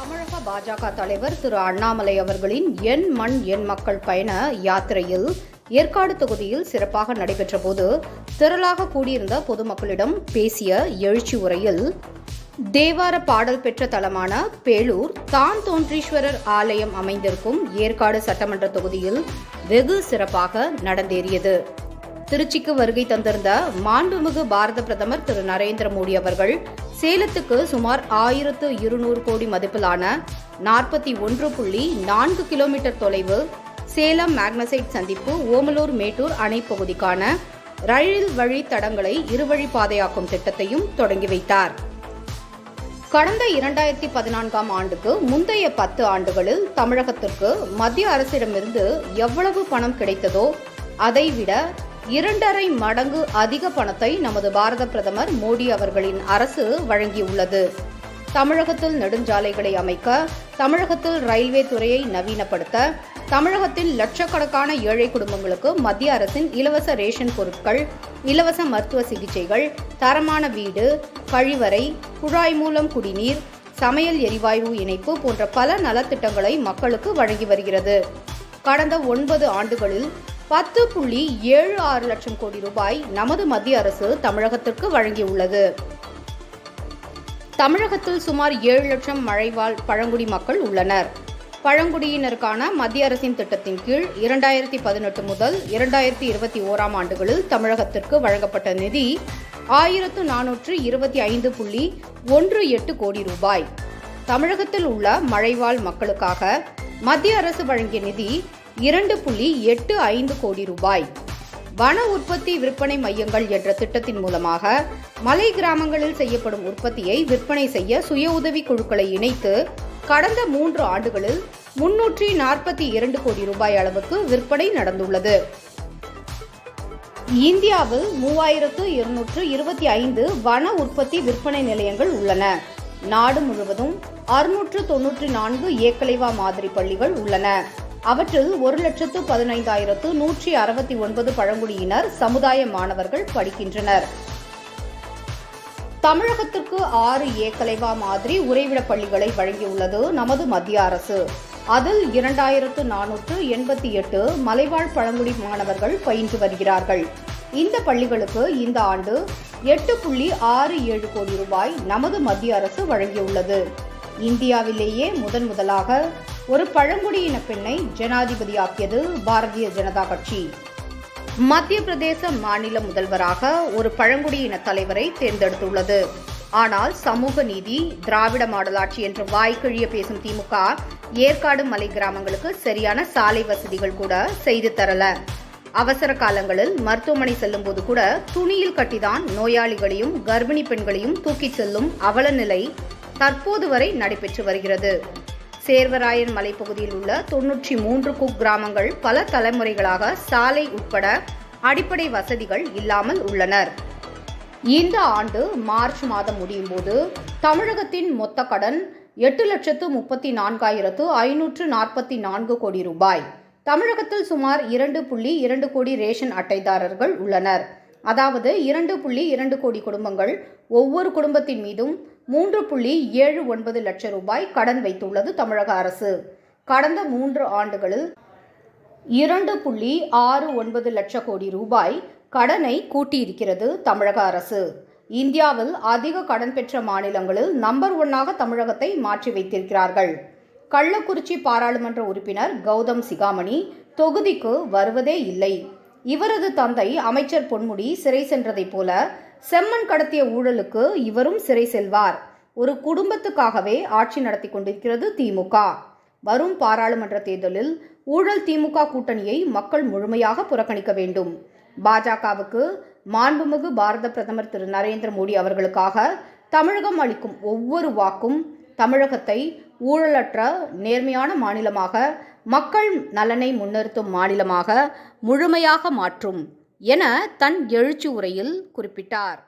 தமிழக பாஜக தலைவர் திரு அண்ணாமலை அவர்களின் என் மண் என் மக்கள் பயண யாத்திரையில் ஏற்காடு தொகுதியில் சிறப்பாக நடைபெற்ற போது திரளாக கூடியிருந்த பொதுமக்களிடம் பேசிய எழுச்சி உரையில் தேவார பாடல் பெற்ற தலமான பேளூர் தான்தோன்றீஸ்வரர் ஆலயம் அமைந்திருக்கும் ஏற்காடு சட்டமன்ற தொகுதியில் வெகு சிறப்பாக நடந்தேறியது. திருச்சிக்கு வருகை தந்திருந்த மாண்புமிகு பாரத பிரதமர் திரு நரேந்திர மோடி அவர்கள் சேலத்துக்கு சுமார் 1200 கோடி மதிப்பிலான 41.4 கிலோமீட்டர் தொலைவு சேலம் மேக்னசைட் சந்திப்பு ஓமலூர் மேட்டூர் அணை பகுதிக்கான ரயில் வழி தடங்களை இருவழிப்பாதையாக்கும் திட்டத்தையும் தொடங்கி வைத்தார். கடந்த 2014ஆம் ஆண்டுக்கு முந்தைய 10 ஆண்டுகளில் தமிழகத்திற்கு மத்திய அரசிடமிருந்து எவ்வளவு பணம் கிடைத்ததோ அதைவிட 2.5 மடங்கு அதிக பணத்தை நமது பாரத பிரதமர் மோடி அவர்களின் அரசு வழங்கியுள்ளது. தமிழகத்தில் நெடுஞ்சாலைகளை அமைக்க, தமிழகத்தில் ரயில்வே துறையை நவீனப்படுத்த, தமிழகத்தில் லட்சக்கணக்கான ஏழை குடும்பங்களுக்கு மத்திய அரசின் இலவச ரேஷன் பொருட்கள், இலவச மருத்துவ சிகிச்சைகள், தரமான வீடு, கழிவறை, குழாய் மூலம் குடிநீர், சமையல் எரிவாயு இணைப்பு போன்ற பல நலத்திட்டங்களை மக்களுக்கு வழங்கி வருகிறது. கடந்த 9 ஆண்டுகளில் 10.76 லட்சம் கோடி ரூபாய் நமது மத்திய அரசு தமிழகத்திற்கு வழங்கியுள்ளது. தமிழகத்தில் சுமார் 7 லட்சம் மலைவாழ் பழங்குடி மக்கள் உள்ளனர். பழங்குடியினருக்கான மத்திய அரசின் திட்டத்தின் கீழ் 2018 முதல் 2021ஆம் ஆண்டுகளில் தமிழகத்திற்கு வழங்கப்பட்ட நிதி 1425.18 கோடி ரூபாய். தமிழகத்தில் உள்ள மலைவாழ் மக்களுக்காக மத்திய அரசு வழங்கிய நிதி 2.85 கோடி ரூபாய். வன உற்பத்தி விற்பனை மையங்கள் என்ற திட்டத்தின் மூலமாக மலை கிராமங்களில் செய்யப்படும் உற்பத்தியை விற்பனை செய்ய சுய உதவி குழுக்களை இணைத்து கடந்த 3 ஆண்டுகளில் 342 கோடி ரூபாய் அளவுக்கு விற்பனை நடந்துள்ளது. இந்தியாவில் 3225 வன உற்பத்தி விற்பனை நிலையங்கள் உள்ளன. நாடு முழுவதும் 694 ஏக்கலைவா மாதிரி பள்ளிகள் உள்ளன. அவற்றில் 1,15,169 பழங்குடியினர் சமுதாய மாணவர்கள் படிக்கின்றனர். தமிழகத்திற்கு 6 ஏக்கலைவா மாதிரி உறைவிட பள்ளிகளை வழங்கியுள்ளது நமது மத்திய அரசு. அதில் 2488 மலைவாழ் பழங்குடி மாணவர்கள் பயின்று வருகிறார்கள். இந்த பள்ளிகளுக்கு இந்த ஆண்டு 8.67 கோடி ரூபாய் நமது மத்திய அரசு வழங்கியுள்ளது. இந்தியாவிலேயே முதலாக ஒரு பழங்குடியின பெண்ணை ஜனாதிபதியாக்கியது பாரதிய ஜனதா கட்சி. மத்திய பிரதேச மாநில முதல்வராக ஒரு பழங்குடியின தலைவரை தேர்ந்தெடுத்துள்ளது. ஆனால் சமூக நீதி, திராவிட மாடலாட்சி என்று வாய்க்கிழிய பேசும் திமுக ஏற்காடு மலை கிராமங்களுக்கு சரியான சாலை வசதிகள் கூட செய்து தரல. அவசர காலங்களில் மருத்துவமனை செல்லும் போது கூட துணியில் கட்டிதான் நோயாளிகளையும் கர்ப்பிணி பெண்களையும் தூக்கிச் செல்லும் அவல நிலை தற்போது வரை நடைபெற்று வருகிறது. சேர்வராயன் மலைப்பகுதியில் உள்ள 93 குக்கிராமங்கள் பல தலைமுறைகளாக சாலை உட்பட அடிப்படை வசதிகள் இல்லாமல் உள்ளனர். இந்த ஆண்டு மார்ச் மாதம் முடியும் போது தமிழகத்தின் மொத்த கடன் 8,34,544 கோடி ரூபாய். தமிழகத்தில் சுமார் 2.2 கோடி ரேஷன் அட்டைதாரர்கள் உள்ளனர். அதாவது 2.2 கோடி குடும்பங்கள் ஒவ்வொரு குடும்பத்தின் மீதும் 3.79 லட்சம் ரூபாய் கடன் வைத்துள்ளது தமிழக அரசு. கடந்த 3 ஆண்டுகளில் 2.69 லட்சம் கோடி ரூபாய் கடனை கூட்டியிருக்கிறது தமிழக அரசு. இந்தியாவில் அதிக கடன் பெற்ற மாநிலங்களில் நம்பர் 1ஆக தமிழகத்தை மாற்றி வைத்திருக்கிறார்கள். கள்ளக்குறிச்சி பாராளுமன்ற உறுப்பினர் கௌதம் சிகாமணி தொகுதிக்கு வருவதே இல்லை. இவரது தந்தை அமைச்சர் பொன்முடி சிறை சென்றதைப் போல செம்மண் கடத்திய ஊழலுக்கு இவரும் சிறை செல்வார். ஒரு குடும்பத்துக்காகவே ஆட்சி நடத்தி கொண்டிருக்கிறது திமுக. வரும் பாராளுமன்ற தேர்தலில் ஊழல் திமுக கூட்டணியை மக்கள் முழுமையாக புறக்கணிக்க வேண்டும். பாஜகவுக்கு மாண்புமிகு பாரத பிரதமர் திரு நரேந்திர மோடி அவர்களுக்காக தமிழகம் அளிக்கும் ஒவ்வொரு வாக்கும் தமிழகத்தை ஊழலற்ற நேர்மையான மாநிலமாக, மக்கள் நலனை முன்னிறுத்தும் மாநிலமாக முழுமையாக மாற்றும் என தன் எழுச்சி உரையில் குறிப்பிட்டார்.